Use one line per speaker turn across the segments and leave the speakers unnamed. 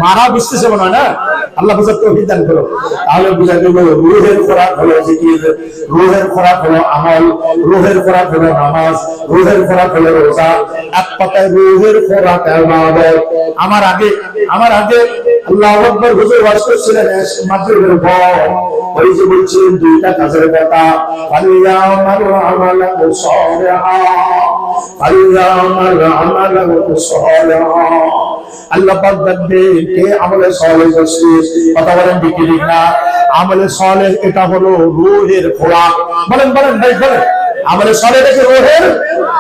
মারা বুঝতেছে মনে হয় না, আল্লাহ বুঝার তৌফিক দান করো। তাহলে বুঝা গেল রূহের খোরাক হলো জিকির, রূহের খোরাক হলো আমল, রূহের খোরাক হলো নামাজ, রূহের খোরাক হলো রোজা। এক কথায় রূহের খোরাক ইবাদত। আমার আগে আল্লাহু আকবার হুজুর ওয়াজ করছিলেন মাগরিবের পর, ওই যে বলছিলেন দুইটা কাজের কথা, ফালিয়ামালু আমালান সালিহা, ফালিয়ামালু আমালান সালিহা। আল্লাহ পাক দেখবেন কে আমলে সালেহ করছে, কথা বলেন ঠিক না? আমলে সালেহ এটা হলো রূহের খোরাক। বলেন ভাই বলেন, আমলে সালেহ এটা রূহের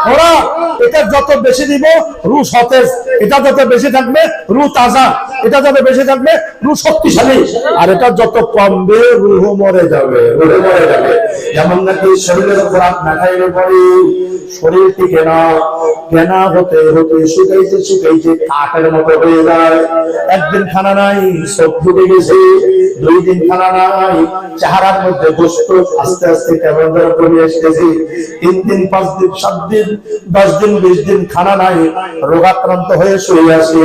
খোরাক। এটা যত বেশি দিব রূহ সতেজ, এটা যত বেশি থাকবে রূহ তাজা, এটা যত বেশি থাকবে রূহ শক্তিশালী, আর এটা যত কমবে রূহ মরে যাবে, রূহ মরে যাবে। যেমন নাকি শরীরের খোরাক না খাইলে পরে শরীর থেকে না কেনা হতে হতে শুকাইতে কাঠের মতো হয়ে যায়। একদিন খানা নাই চোখ ফুটে গেছে, 2 দিন খানা নাই চেহারার মধ্যে গোস্ত আস্তে আস্তে কেমন যেন কমে আসতেছে, 3 দিন 5 দিন 7 দিন 10 দিন 20 দিন খানা নাই, রোগাক্রান্ত হয়ে শুয়ে আসে,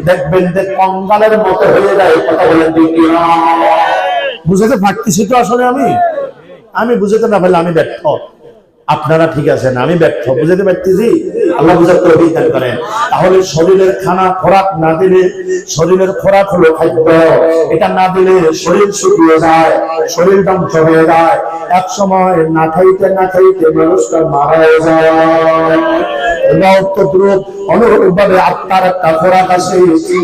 দেখবেন যে কঙ্কালের মতো হয়ে যায়। কথা বলেন ঠিক না? বুঝাতে পারতেছি তো? আসলে আমি বুঝাতে না পারলে আমি ব্যর্থ, আপনারা ঠিক আছেন, আমি ব্যর্থ, বুঝাতে পারতেছি। আল্লাহ বুঝার তৌফিক দান করেন। তাহলে শরীরের খানা খোরাক না দিলে, শরীরের খোরাক হলো খাদ্য, এটা না দিলে শরীর শুকিয়ে যায়, শরীর ধ্বংস হয়ে যায়। এক সময় না খাইতে মানুষটা মারা যায়। অনুরূপভাবে আত্মার একটা খোরাক আছে,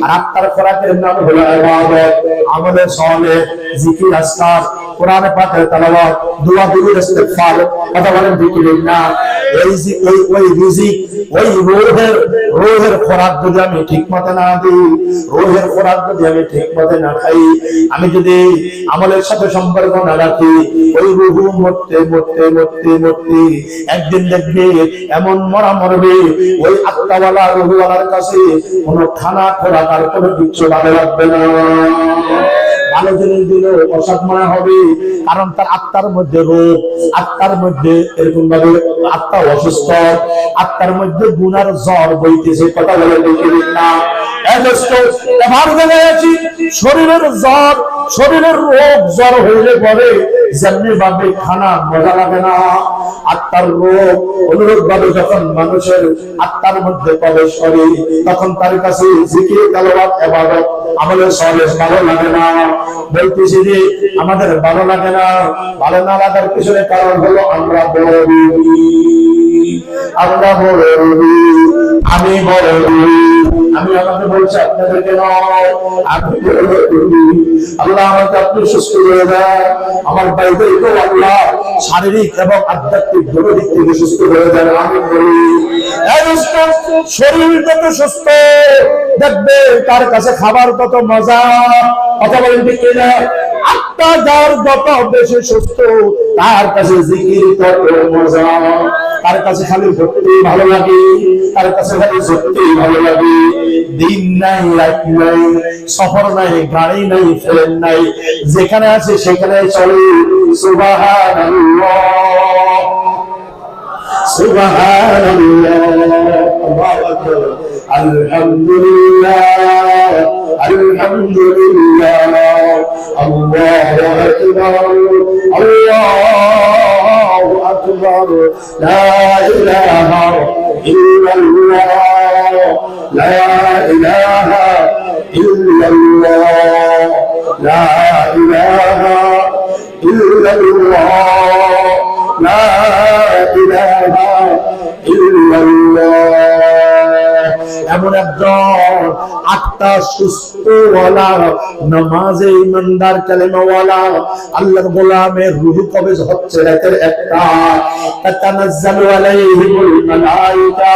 আর আত্মার খোরাকের নাম হলো ইবাদত, আমলে সালেহ, জিকির, আজকার, কোরআনে পাকের তেলাওয়াত, দোয়া, দুরূদ, ইস্তিগফার। কথা বলেন ঠিক না? ওই রিজিক, ওই রূহের খোরাক যদি আমি ঠিকমতো না দিই, রূহের খোরাক যদি আমি ঠিকমতো না খাই, আমি যদি আমলের সাথে সম্পর্ক না রাখি, ওই রূহ মরতে একদিন দেখবে এমন মরবে, ওই আত্মাওয়ালা রূহওয়ালার কাছে কোনো খানা খোরাক আর কোনো কিছু ভালো লাগবে না। ভালো জিনিস দিলে অসৎ মনে হবে, কারণ তার আত্মার মধ্যে রোগ, আত্মার মধ্যে এরকম ভাবে আত্মা অসুস্থ, আত্মার মধ্যে গুনার জ্বর বইতেছে। কথা বলে দেখি না? শরীরের জ্বর, শরীরের রোগ জ্বর হইলে পরে যেমনি ভাবে খানা মজা লাগে না, আত্মার রোগ অনুরূপ ভাবে যখন মানুষের আত্মার মধ্যে প্রবেশ করে, তখন তার কাছে জিকির, তেলাওয়াত, ইবাদত, আমলে সালেহ ভালো লাগে না। বলতেছি যে আমাদের ভালো লাগে না, ভালো না লাগার পিছনে কারণ হলো আমরা বড় রোগী, আমি বড় রোগী। আমি আমাকে বলছি আপনাদেরকে নয়, আপনি আল্লাহ আমাকে আপনি সুস্থ করে দেন, আমার বাইবেলকে আল্লাহ শারীরিক এবং আধ্যাত্মিক দুই দিক থেকে সুস্থ করে দেন। আমি বলি শরীর যত সুস্থ দেখবে তার কাছে খাবার কত মজা। কথা বলেন ঠিক না? আত্মা যার যত বেশি সুস্থ তার কাছে জিকির কত মজা, তার কাছে খালি ভক্তি ভালো লাগে, তার কাছে খালি ভক্তি ভালো লাগে। দিন নাই রাত নাই, সফর নাই, গাড়ি নাই, ট্রেন নাই, যেখানে আছে সেখানে চলে। সুবহানাল্লাহ, সুবহানাল্লাহ, আল্লাহু আকবার, আলহামদুলিল্লাহ, আলহামদুলিল্লাহ, আল্লাহু আকবার, আল্লাহু আকবার, লা ইলাহা ইল্লাল্লাহ, লা ইলাহা ইল্লাল্লাহ, লা ইলাহা ইল্লাল্লাহ, লা ইলাহা ইল্লাল্লাহ। এমন একজন আত্মা সুস্থওয়ালা, নামাজে ইমানদার, কালেমাওয়ালা আল্লাহর গোলামের রূহ কবজ হচ্ছে রাতের একটা, তাতানাজ্জালু আলাইহিমুল মালায়েকা,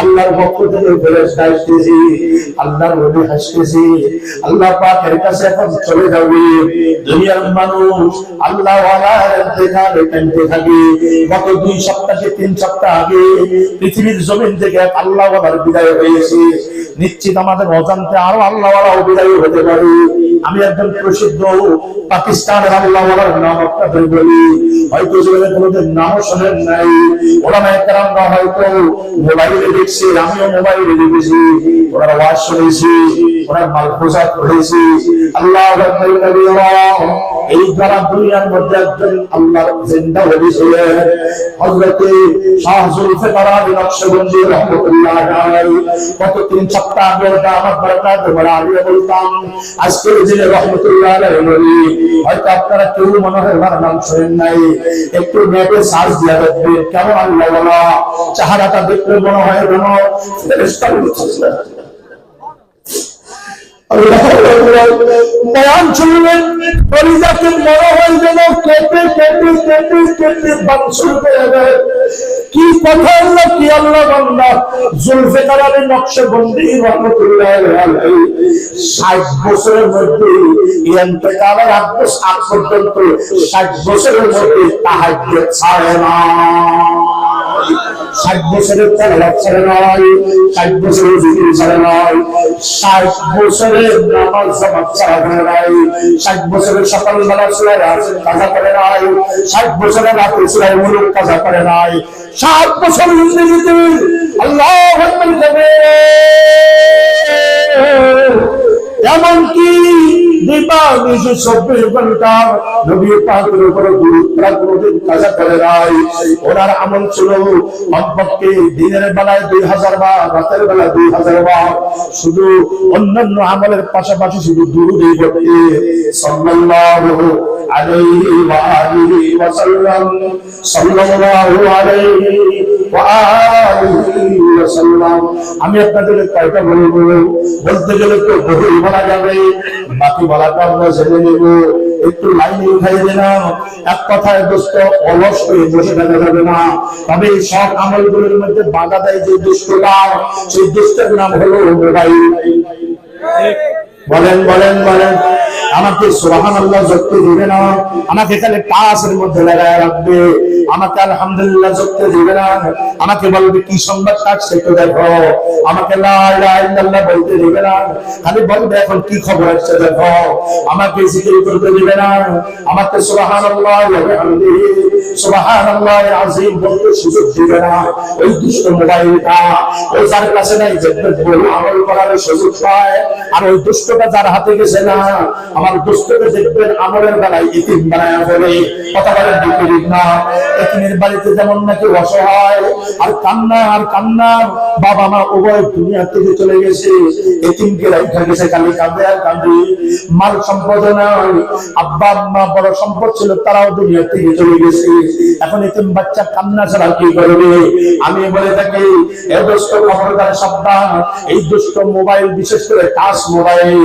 আল্লাহর পক্ষ থেকে ফেরেশতা আসতেছে, আল্লাহর নবী হাসতেছে, আল্লাহ পাকের কাছে এখন চলে যাবে। দুনিয়ার মানুষ আল্লাহ ওয়ালার ইন্তেকাল করতে থাকে। গত 2 সপ্তাহ থেকে 3 সপ্তাহ আগে পৃথিবীর জমিন থেকে আল্লাহ ওয়ালার বিদায় হয়েছে। নিশ্চিত আমাদের অজান প্রান্তে আরো আল্লাহওয়ালা বিদায়ী হতে পারে। আমি একজন প্রসিদ্ধ পাকিস্তানের আল্লাহওয়ালার নাম আপনাদের বলি, হয়তো জীবনে কোনোদিন নামও শোনেন নাই। ওলামায়ে কেরামরা হয়তো মোবাইলে দেখছি, আমিও মোবাইলে দেখেছি, ওনার ওয়াজ শুনেছি, ওনার মালফুজাত পড়েছি। আল্লাহু আকবার কাবীরা। এই যারা দুনিয়ার মধ্যে একজন আল্লাহর জিন্দা ওলি ছিলেন, হযরতে শাহ জুলফিকার আলী নকশবন্দি রাহমাতুল্লাহ আলাইহি। কত 3 সপ্তাহ আগে দামাত বরকাত আলিয়া বলতাম, আজকের দিনে রাহমাতুল্লাহ আলাইহি হয়তো আপনারা কেউ মনে হয় ওনার নাম শুনেন নাই। একটু নেটে সার্চ দিয়ে দেখবেন কেমন আল্লাহওয়ালা, চেহারাটা দেখলে মনে হয় যেন ফেরেশতা উঠছে। বয়ান শুনলেন, পরিজাকে মনে হয় যেন কেটে কেটে কেটে কেটে বাংশুর হয়ে যায়। কি কথা আল্লাহ, কি আল্লাহ বান্দা জুলফিকার আলী নকশবন্দি রাহমাতুল্লাহ আলাইহি 60 বছরের মধ্যে ইন্তেকালের আগ পর্যন্ত 60 বছরের মধ্যে তাহাজ্জুদ ছাড়ে না। 60 বছরের তেলাওয়াত ছাড়ে নাই, 60 বছরের জিকির ছাড়ে নাই, 60 বছরের নামাজ জামাত ছাড়ে নাই, 60 বছরের সকালবেলা সূরা ইয়াসিন কাজা করে নাই, 60 বছরের রাতে সূরা মুলক কাজা করে নাই, 60 বছর জিন্দেগিতে আল্লাহু আকবার এমনকি দিবানিশি 24 ঘন্টা নবী পাকের উপর গুরুত্ব কোনদিন কাজা করে নাই। ওনার আমল ছিল কমপক্ষে দিনের বেলায় 2000 বার, রাতের বেলায় 2000 বার, শুধু অন্যান্য আমলের পাশাপাশি শুধু দুরূদ পড়তে সাল্লাল্লাহু আলাইহি ওয়া আলিহি ওয়া সাল্লাম, সাল্লাল্লাহু আলাইহি ওয়া আলিহি ওয়া সাল্লাম। আমি আপনাদের কয়টা বলবো, বলতে গেলে তো বহু বলা যাবে, বাকি বলাটা আমরা জেনে নেব। একটু লাইনে উঠাই দিলাম। এক কথায় দোস্ত, অলস হয়ে বসে থাকা যাবে না। তবে এই সব আমলগুলোর মধ্যে বাধা দেয় যে দুষ্টটা, সেই দুষ্টের নাম হলো মোবাইল। বলেন বলেন বলেন, আমাকে সুবহানাল্লাহ জপতে দিবে না, আমাকে খালি টাচের মধ্যে লাগায় রাখবে, আমাকে আলহামদুলিল্লাহ জপতে দিবে না, আমাকে বলবে কি সংবাদ আসছে একটু দেখো, আমাকে লা ইলাহা ইল্লাল্লাহ বলতে দিবে না, খালি বলবে এখন কি খবর আসছে দেখো, আমাকে জিকির করতে দিবে না, আমাকে সুবহানাল্লাহ ওয়া বিহামদিহি সুবহানাল্লাহিল আযীম বলতে সুযোগ দিবে না। ওই দুষ্ট মোবাইলটা ওই যার কাছে নাই, যে আমল করার সুযোগ পায়, আর ওই দুষ্টটা যার হাতে গেছে না, আমার দুষ্টকে দেখবেন আমলের বেলায় ইতিম বানায়া ফেলে। কথা বলেন ঠিক না? ইতিমের বাড়িতে যেমন নাকি অসহায় আর কান্না আর কান্না, বাবা মা উভয় দুনিয়া থেকে চলে গেছে, ইতিমকে রাখা গেছে, খালি কাঁদে আর কাঁদে, মাল সম্পদ নাই, আব্বা আম্মা বড় সম্পদ ছিল তারাও দুনিয়া থেকে চলে গেছে, এখন ইতিম বাচ্চা কান্না ছাড়া কি করবে? আমি বলে থাকি, এ দুষ্ট খবরদার সাবধান, এই দুষ্ট মোবাইল, বিশেষ করে টাচ মোবাইল,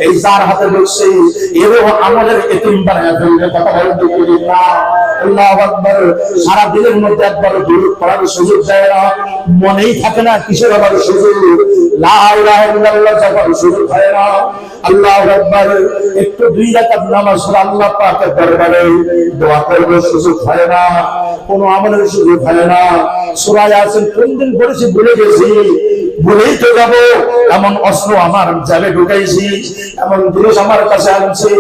এই যার হাতে বসছে এরও আমাদের ইতিম বানায় ফেলবে। কথা বলেন ঠিক না? আল্লাহু আকবার। সারা দিনের মধ্যে একবার দুরূদ পড়ার সুযোগ দেয় না, মনেই থাকে না কিসের আবার সুযোগ, লা ইলাহা ইল্লাল্লাহ যখন সুযোগ হয় না, আল্লাহু আকবার, একটু 2 রাকাত নামাজ আল্লাহ পাকের দরবারে দোয়া করার সুযোগ হয় না, কোনো আমলের সুযোগ হয় না। সূরা ইয়াসিন কোন দিন পড়েছি ভুলে গেছি, ভুলেই তো যাব, এমন অস্ত্র আমার জালে ঢুকাইছি, এমন জিনিস আমার কাছে আনছি,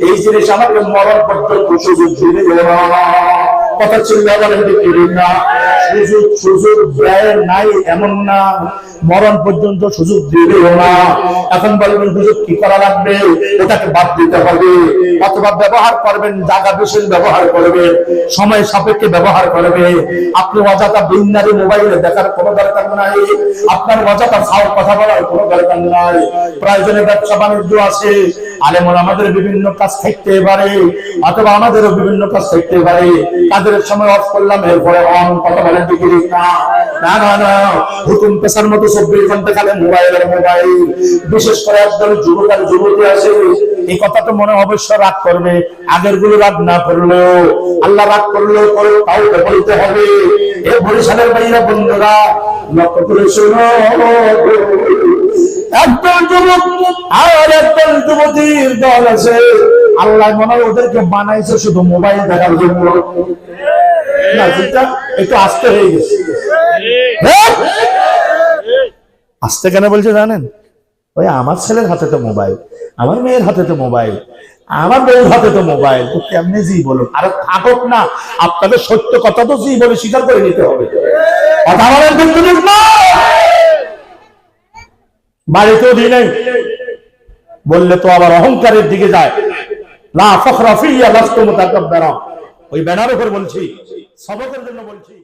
এই জিনিস আমাকে মরণ পর্যন্ত সুযোগ দিবে না। কথা চিন্তা করেন না, সুযোগ দেয় নাই এমন না, মরণ পর্যন্ত সুযোগ দিবেও না। এখন বলবেন সুযোগ কি করা লাগবে? ওটাকে বাদ দিতে হবে, অথবা ব্যবহার করবেন, জায়গা বিশেষ ব্যবহার করবে, সময় সাপেক্ষে ব্যবহার করবে। আপনি অযথা বিন্দারি মোবাইলে দেখার কোনো দরকার নাই, আপনার অযথা ফাও কথা বলার কোনো দরকার নাই। প্রয়োজনে ব্যবসা বাণিজ্য আছে, আলেমরা আমাদের বিভিন্ন কাজ থাকতে পারে, অথবা আমাদেরও বিভিন্ন কাজ থাকতে পারে, কাজের সময় অফ করলাম, এরপরে অন। কথা বলেন ঠিক না? না না না, হুকুম পেশার মতো 24 ঘন্টা খালি মোবাইল আর মোবাইল। বিশেষ করে একদম যুবক আর যুবতী আছে, এই কথাটা মনে অবশ্য রাগ করবে, আগের গুলো রাগ না করলেও, আল্লাহ রাগ করলেও তাও বলতে হবে। এ বরিশালের ভাইরা বন্ধুরা লক্ষ্য করে শোনো, একদল যুবক আর একদল যুবতীর দল আছে, আল্লাহ মনে হয় ওদেরকে বানাইছে শুধু মোবাইল দেখার জন্য। না, যেটা একটু আস্তে হয়ে গেছে। আস্তে কেন বলছে জানেন? ওই আমার ছেলের হাতে তো মোবাইল, আমার মেয়ের হাতে তো মোবাইল, আমার বউর হাতে তো মোবাইল, তো কেমনে জি বলুন? আর থাকুক না, আপনাদের সত্য কথা তো জি বলে স্বীকার করে নিতে হবে। কথা বলেন কিন্তু ঠিক না? বাড়িতেও দিই নাই বললে তো আবার অহংকারের দিকে যায়। লা ফখরা ফিয়া লাস্তু মুতাকাব্বিরা, ওই ব্যানার উপর বলছি, সবকের জন্য বলছি।